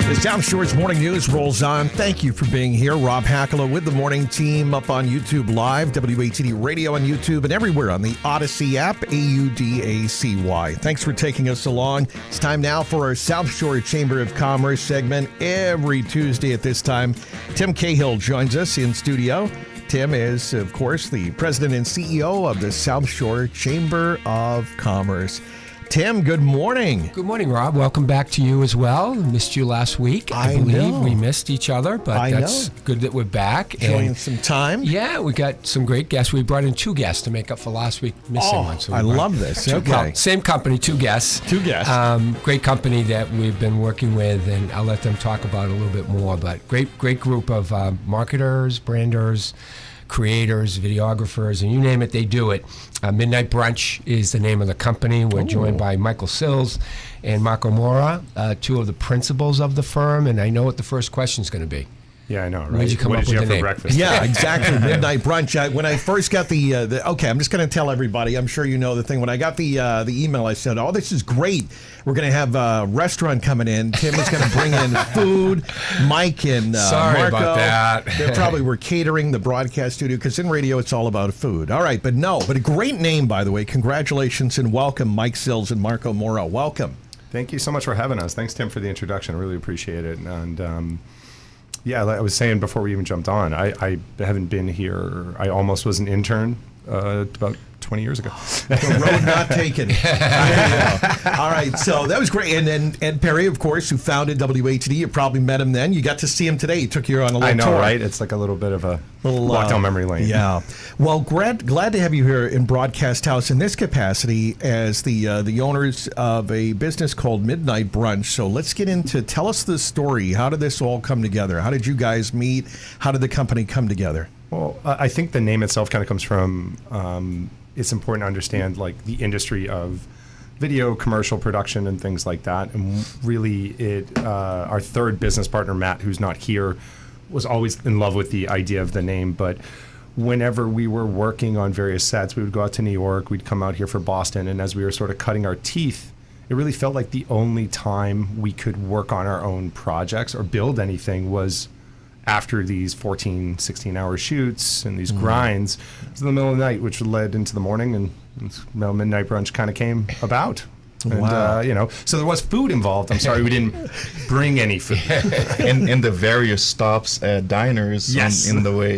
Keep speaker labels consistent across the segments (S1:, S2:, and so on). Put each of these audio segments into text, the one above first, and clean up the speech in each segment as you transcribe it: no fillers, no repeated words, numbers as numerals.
S1: The South Shore's Morning News rolls on. Thank you for being here. Rob Hakala with the morning team up on YouTube Live, WATD Radio on YouTube, and everywhere on the Odyssey app, AUDACY. Thanks for taking us along. It's time now for our South Shore Chamber of Commerce segment. Every Tuesday at this time, Tim Cahill joins us in studio. Tim is, of course, the president and CEO of the South Shore Chamber of Commerce. Tim, good morning.
S2: Good morning, Rob. Welcome back to you as well. Missed you last week. I believe know. We missed each other, but that's good that we're back.
S1: Enjoying some time.
S2: Yeah, we got some great guests. We brought in two guests to make up for last week missing one. So
S1: I love this. Okay.
S2: Same company, two guests. Great company that we've been working with, and I'll let them talk about it a little bit more. But great group of marketers, branders, creators, videographers, and you name it, they do it. Midnight Brunch is the name of the company. We're joined by Michael Sills and Moura, two of the principals of the firm, and I know what the first question is going to be.
S3: Yeah, I know, right?
S2: What did you come up with the name?
S3: Breakfast?
S1: Yeah, exactly. Midnight Brunch. When I first got okay, I'm just going to tell everybody. I'm sure you know the thing. When I got the email, I said, "Oh, this is great. We're going to have a restaurant coming in. Tim is going to bring in food. Mike and
S2: Sorry
S1: Marco,
S2: about that.
S1: They probably were catering the broadcast studio because in radio it's all about food. All right, but a great name, by the way. Congratulations and welcome, Mike Sills and Marco Moura. Welcome.
S3: Thank you so much for having us. Thanks, Tim, for the introduction. I really appreciate it. And yeah, like I was saying before we even jumped on, I haven't been here. I almost was an intern about 20 years ago.
S1: The road not taken. All right, so that was great. And then Ed Perry, of course, who founded WATD. You probably met him then. You got to see him today. He took you on a little tour.
S3: I know, right? It's like a little bit of a walk down memory lane.
S1: Yeah. Well, glad to have you here in Broadcast House in this capacity as the owners of a business called Midnight Brunch. So let's get into, tell us the story. How did this all come together? How did you guys meet? How did the company come together?
S3: Well, I think the name itself kind of comes from, it's important to understand like the industry of video, commercial production and things like that. And really our third business partner, Matt, who's not here, was always in love with the idea of the name. But whenever we were working on various sets, we would go out to New York, we'd come out here for Boston. And as we were sort of cutting our teeth, it really felt like the only time we could work on our own projects or build anything was after these 14, 16-hour shoots and these grinds. It was in the middle of the night, which led into the morning, and Midnight Brunch kind of came about. And,
S1: wow.
S3: So there was food involved. I'm sorry we didn't bring any food.
S4: and the various stops at diners in the way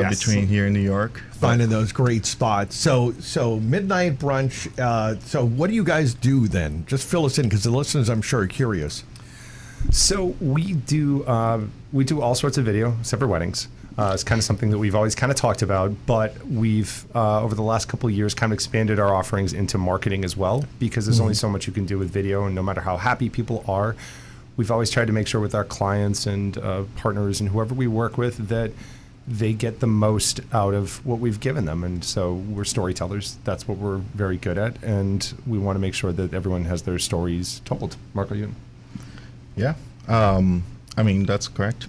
S4: between here in New York.
S1: Finding those great spots. So Midnight Brunch, so what do you guys do then? Just fill us in, because the listeners, I'm sure, are curious.
S3: So we do all sorts of video, except for weddings. It's kind of something that we've always kind of talked about, but we've over the last couple of years kind of expanded our offerings into marketing as well, because there's only so much you can do with video, and no matter how happy people are, we've always tried to make sure with our clients and partners and whoever we work with that they get the most out of what we've given them. And so we're storytellers. That's what we're very good at, and we want to make sure that everyone has their stories told. Marco, you?
S4: Yeah. I mean, that's correct.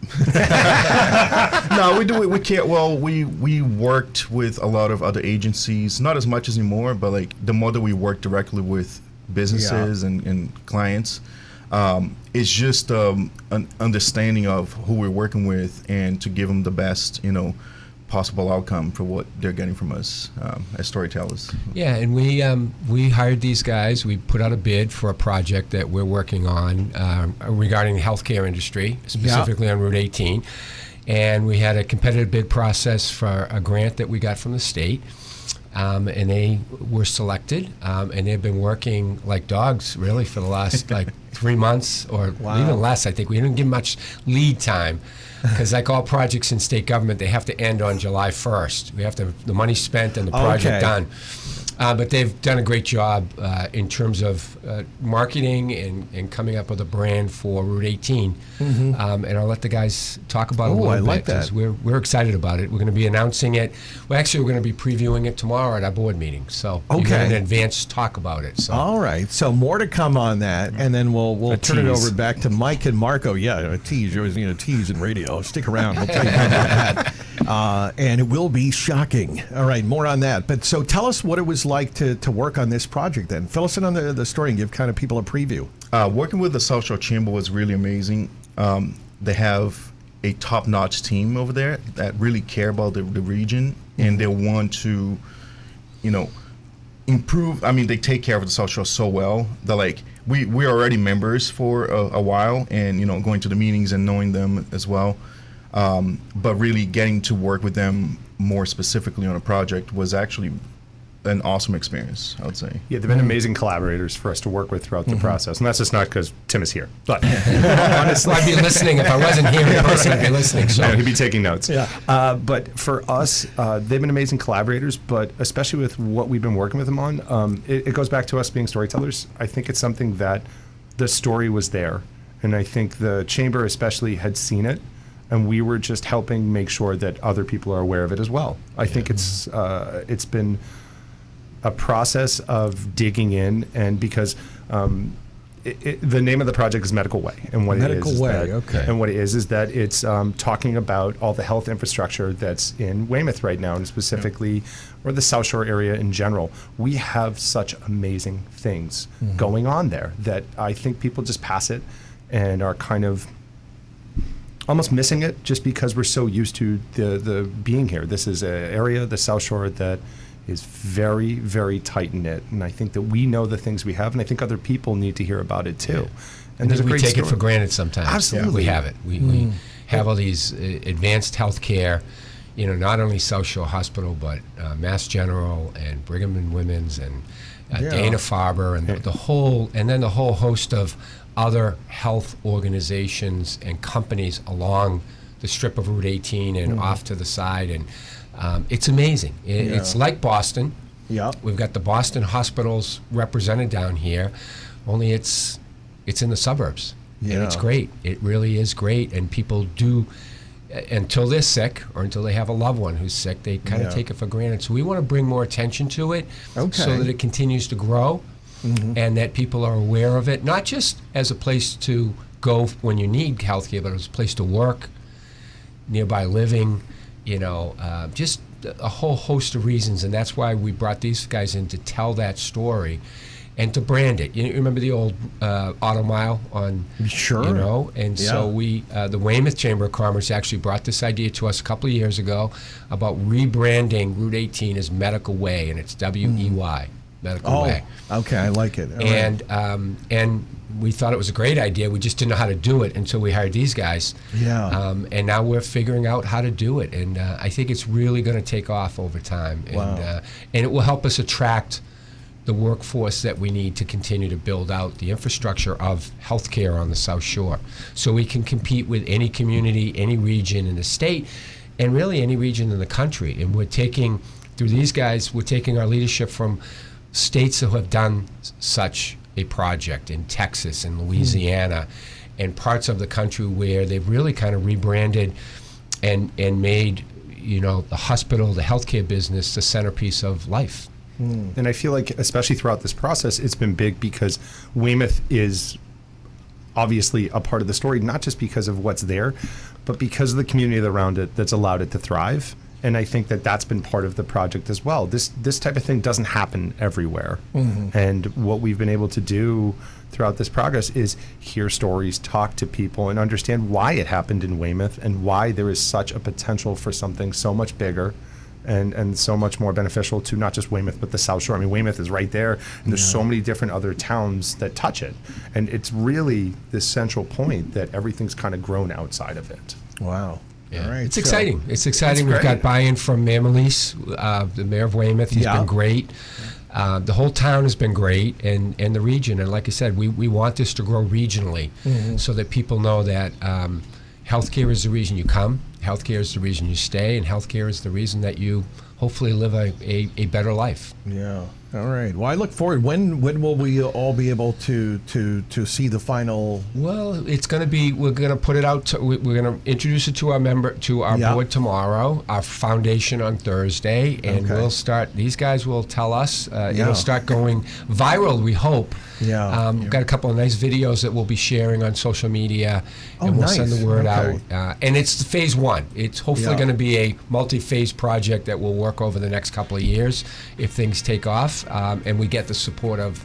S4: No, we do it. We can't. Well, we worked with a lot of other agencies, not as much as anymore, but like the more that we work directly with businesses and clients, it's just an understanding of who we're working with and to give them the best, possible outcome for what they're getting from us as storytellers.
S2: Yeah, and we hired these guys. We put out a bid for a project that we're working on regarding the healthcare industry, specifically on Route 18. And we had a competitive bid process for a grant that we got from the state. And they were selected, and they've been working like dogs, really, for the last 3 months or even less. I think we didn't give much lead time, because like all projects in state government, they have to end on July 1st. We have to have the money spent and the project done. But they've done a great job in terms of marketing and coming up with a brand for Route 18. And I'll let the guys talk about it a little bit.
S1: I like that.
S2: We're excited about it. We're going to be announcing it. Well, actually, we're going to be previewing it tomorrow at our board meeting. So you get an advance talk about it. So.
S1: All right. So more to come on that, and then we'll turn it over back to Mike and Marco. Yeah, a tease. There was tease in radio. Stick around. We'll tell you about that. And it will be shocking. All right, more on that. But so tell us what it was like to work on this project then. Fill us in on the story and give kind of people a preview.
S4: Working with the South Shore Chamber was really amazing. they have a top-notch team over there that really care about the region, and they want to, improve. I mean, they take care of the South Shore so well that like we're already members for a while, and going to the meetings and knowing them as well. But really getting to work with them more specifically on a project was actually an awesome experience, I would say.
S3: Yeah, they've been amazing collaborators for us to work with throughout the process. And that's just not because Tim is here. But
S2: honestly, I'd be listening if I wasn't here in person. I'd be listening. So
S3: he'd be taking notes.
S1: Yeah.
S3: But for us, they've been amazing collaborators, but especially with what we've been working with them on, it goes back to us being storytellers. I think it's something that the story was there. And I think the chamber especially had seen it. And we were just helping make sure that other people are aware of it as well. I think it's been a process of digging in, and because the name of the project is Medical Way, and what
S1: Medical
S3: it is
S1: Way,
S3: that,
S1: okay.
S3: and what it is that it's talking about all the health infrastructure that's in Weymouth right now, and specifically, or the South Shore area in general. We have such amazing things going on there that I think people just pass it and are kind of almost missing it just because we're so used to the being here. This is an area, the South Shore, that is very, very tight-knit, and I think that we know the things we have, and I think other people need to hear about it too.
S2: And
S3: there's a
S2: we
S3: great
S2: take
S3: story.
S2: it for granted sometimes.
S3: Absolutely.
S2: We have it. We have all these advanced health care, not only South Shore Hospital, but Mass General and Brigham and Women's and Dana-Farber and the whole host of other health organizations and companies along the strip of Route 18 and off to the side, and it's amazing. It's like Boston.
S1: Yeah.
S2: We've got the Boston hospitals represented down here, only it's in the suburbs.
S1: Yeah.
S2: And it's great. It really is great, and people do, until they're sick or until they have a loved one who's sick, they kind of take it for granted. So we want to bring more attention to it so that it continues to grow. And that people are aware of it, not just as a place to go when you need health care, but as a place to work, nearby living, just a whole host of reasons. And that's why we brought these guys in to tell that story and to brand it. You remember the old Auto Mile on,
S1: Sure.
S2: And so we, the Weymouth Chamber of Commerce actually brought this idea to us a couple of years ago about rebranding Route 18 as Medical Way, and it's W-E-Y. Medical Way.
S1: Okay, I like it. All right.
S2: And we thought it was a great idea. We just didn't know how to do it until we hired these guys.
S1: Yeah.
S2: And now we're figuring out how to do it, and I think it's really going to take off over time. And it will help us attract the workforce that we need to continue to build out the infrastructure of healthcare on the South Shore, so we can compete with any community, any region in the state, and really any region in the country. And we're taking, through these guys, we're taking our leadership from states who have done such a project in Texas and Louisiana and parts of the country where they've really kind of rebranded and made the hospital, the healthcare business, the centerpiece of life.
S3: And I feel like, especially throughout this process, it's been big because Weymouth is obviously a part of the story, not just because of what's there, but because of the community around it that's allowed it to thrive. And I think that that's been part of the project as well. This type of thing doesn't happen everywhere. And what we've been able to do throughout this progress is hear stories, talk to people, and understand why it happened in Weymouth and why there is such a potential for something so much bigger and so much more beneficial to not just Weymouth, but the South Shore. I mean, Weymouth is right there, and there's so many different other towns that touch it. And it's really this central point that everything's kind of grown outside of it.
S1: Wow.
S2: Yeah.
S1: All right.
S2: It's exciting. It's exciting. We've
S3: great.
S2: got buy-in from Mayor Melise, the mayor of Weymouth. He's been great. The whole town has been great, and the region. And like I said, we want this to grow regionally so that people know that healthcare is the reason you come, healthcare is the reason you stay, and healthcare is the reason that you hopefully live a better life.
S1: Yeah. All right. Well, I look forward. When will we all be able to see the final?
S2: Well, it's going to be. We're going to put it out. We're going to introduce it to our board tomorrow. Our foundation on Thursday, and we'll start. These guys will tell us. It'll start going viral. We hope.
S1: Yeah.
S2: We've got a couple of nice videos that we'll be sharing on social media, and we'll send the word out. And it's phase one. It's hopefully going to be a multi-phase project that will work over the next couple of years if things take off, and we get the support of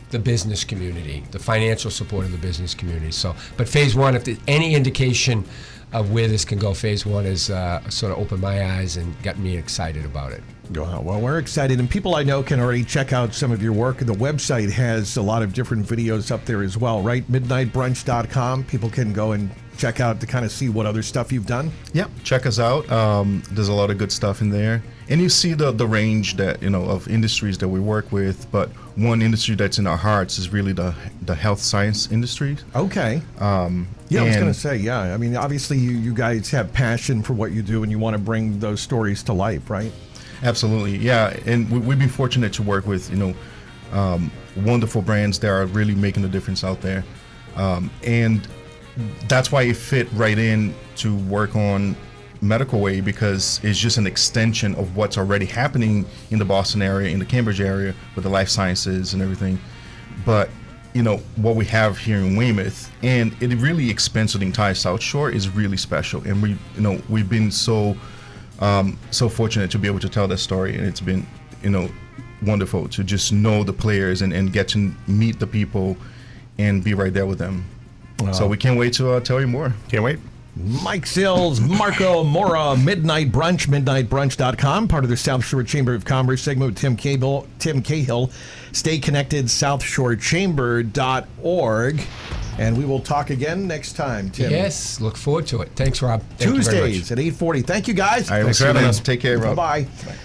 S2: the business community, the financial support of the business community. So, but phase one, if there's any indication of where this can go, phase one has sort of opened my eyes and got me excited about it.
S1: Well, we're excited, and people I know can already check out some of your work. The website has a lot of different videos up there as well, right? MidnightBrunch.com. People can go and check out to kind of see what other stuff you've done.
S4: Yeah, check us out. There's a lot of good stuff in there, and you see the range that of industries that we work with. But one industry that's in our hearts is really the health science industry.
S1: Okay. Yeah, I was going to say, yeah. I mean, obviously, you guys have passion for what you do, and you want to bring those stories to life, right?
S4: Absolutely, yeah. And we've been fortunate to work with wonderful brands that are really making a difference out there, and that's why it fit right in to work on Medical Way, because it's just an extension of what's already happening in the Boston area, in the Cambridge area, with the life sciences and everything. But what we have here in Weymouth, and it really expands to the entire South Shore, is really special. And we've been so fortunate to be able to tell that story, and it's been wonderful to just know the players and get to meet the people and be right there with them. So we can't wait to tell you more.
S3: Can't wait.
S1: Mike Sills, Marco Moura, Midnight Brunch, MidnightBrunch.com, part of the South Shore Chamber of Commerce segment with Tim Cahill. Stay connected, SouthShoreChamber.org. And we will talk again next time, Tim.
S2: Yes, look forward to it. Thanks, Rob. Thank you very much.
S1: Tuesdays at 8:40. Thank you, guys.
S4: All right, thanks for having us. Take care, Rob.
S1: Bye-bye.